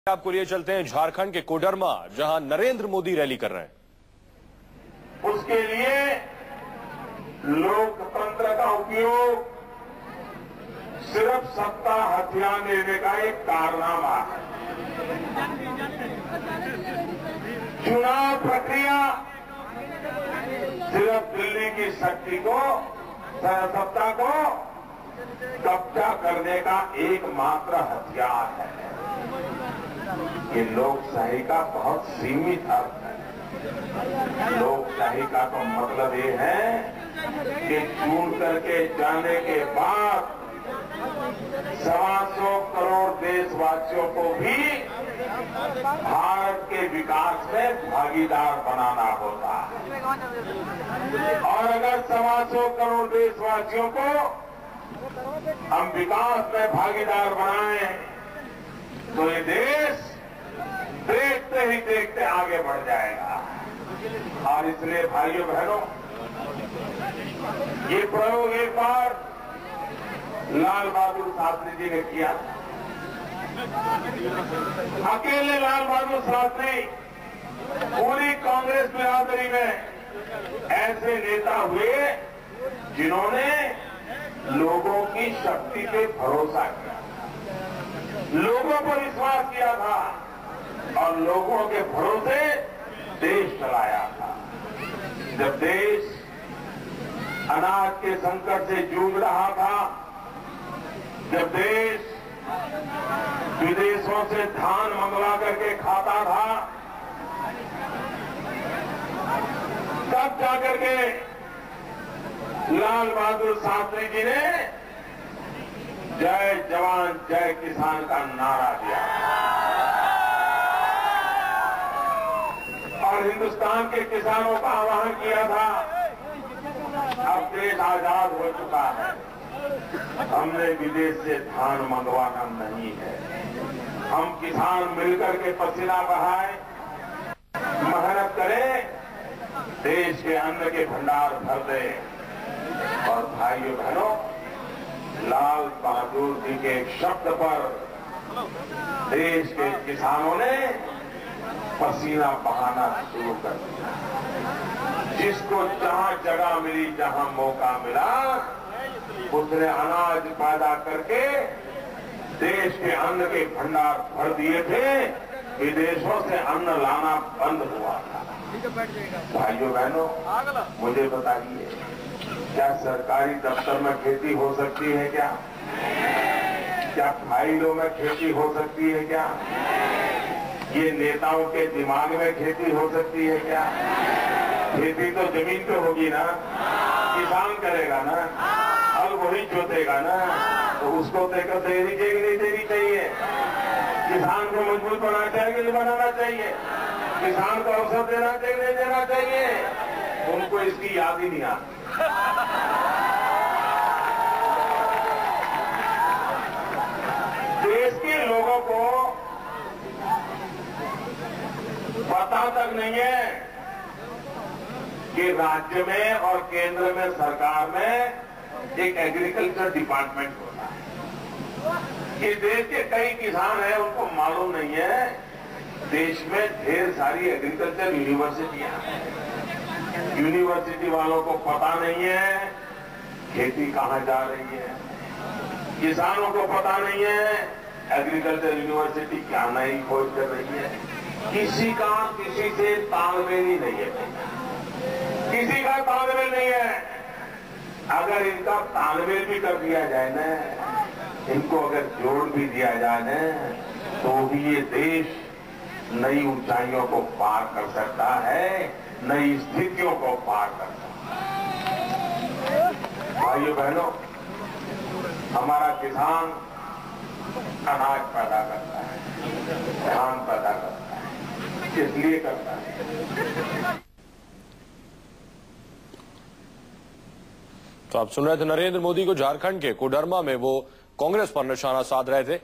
आपको लिए चलते हैं झारखंड के कोडरमा, जहां नरेंद्र मोदी रैली कर रहे हैं। उसके लिए लोकतंत्र का उपयोग सिर्फ सत्ता हथियार लेने का एक कारनामा है। चुनाव प्रक्रिया सिर्फ दिल्ली की शक्ति को, सत्ता को कब्जा करने का एकमात्र हथियार है। ये लोकशाही का बहुत सीमित अर्थ है। लोकशाही का तो मतलब ये है कि चुन करके जाने के बाद 125 करोड़ देशवासियों को भी भारत के विकास में भागीदार बनाना होता है। और अगर 125 करोड़ देशवासियों को हम विकास में भागीदार बनाएं तो ये देश देखते ही देखते आगे बढ़ जाएगा। और इसलिए भाइयों बहनों, ये प्रयोग एक बार लाल बहादुर शास्त्री जी ने किया। अकेले लाल बहादुर शास्त्री, पूरी कांग्रेस बिरादरी में ऐसे नेता हुए जिन्होंने लोगों की शक्ति पे भरोसा किया, लोगों पर विश्वास किया था और लोगों के भरोसे देश चलाया था। जब देश अनाज के संकट से जूझ रहा था, जब देश विदेशों से धान मंगवा करके खाता था, तब जाकर के लाल बहादुर शास्त्री जी ने जय जवान जय किसान का नारा दिया और हिंदुस्तान के किसानों का आह्वान किया था। अब देश आजाद हो चुका है, हमने विदेश से धान मंगवाना नहीं है। हम किसान मिलकर के पसीना बहाए, मेहनत करें, देश के अन्न के भंडार भर दें। और भाइयों बहनों, लाल बहादुर जी के एक शब्द पर देश के किसानों ने पसीना बहाना शुरू कर दिया। जिसको जहां जगह मिली, जहां मौका मिला, उसने अनाज पैदा करके देश के अन्न के भंडार भर दिए थे। विदेशों से अन्न लाना बंद हुआ था। भाइयों बहनों, मुझे बताइए, क्या सरकारी दफ्तर में खेती हो सकती है? क्या फाइलों में खेती हो सकती है? क्या ये नेताओं के दिमाग में खेती हो सकती है? क्या खेती तो जमीन पे होगी ना, किसान करेगा ना, हल वही जोतेगा ना, तो उसको देकर देनी चाहिए नहीं देनी चाहिए? किसान को मजबूत बनाना चाहिए कि नहीं बनाना चाहिए? किसान को अवसर देना चाहिए नहीं देना चाहिए? उनको इसकी याद ही नहीं आती। देश के लोगों को पता तक नहीं है कि राज्य में और केंद्र में, सरकार में एक एग्रीकल्चर डिपार्टमेंट होता है। कि देश के कई किसान हैं, उनको मालूम नहीं है देश में ढेर सारी एग्रीकल्चर यूनिवर्सिटियां हैं। यूनिवर्सिटी वालों को पता नहीं है खेती कहां जा रही है। किसानों को पता नहीं है एग्रीकल्चर यूनिवर्सिटी क्या नई खोज कर रही है। किसी का किसी से तालमेल ही नहीं है, किसी का तालमेल नहीं है। अगर इनका तालमेल भी कर दिया जाए ना, इनको अगर जोड़ भी दिया जाए ना, तो भी ये देश नई ऊंचाइयों को पार कर सकता है, नई स्थितियों को पार कर सकता है। भाइयों बहनों, हमारा किसान अनाज पैदा करता है, धान पैदा करता है, इसलिए करता है। तो आप सुन रहे थे नरेंद्र मोदी को झारखंड के कोडरमा में वो कांग्रेस पर निशाना साध रहे थे।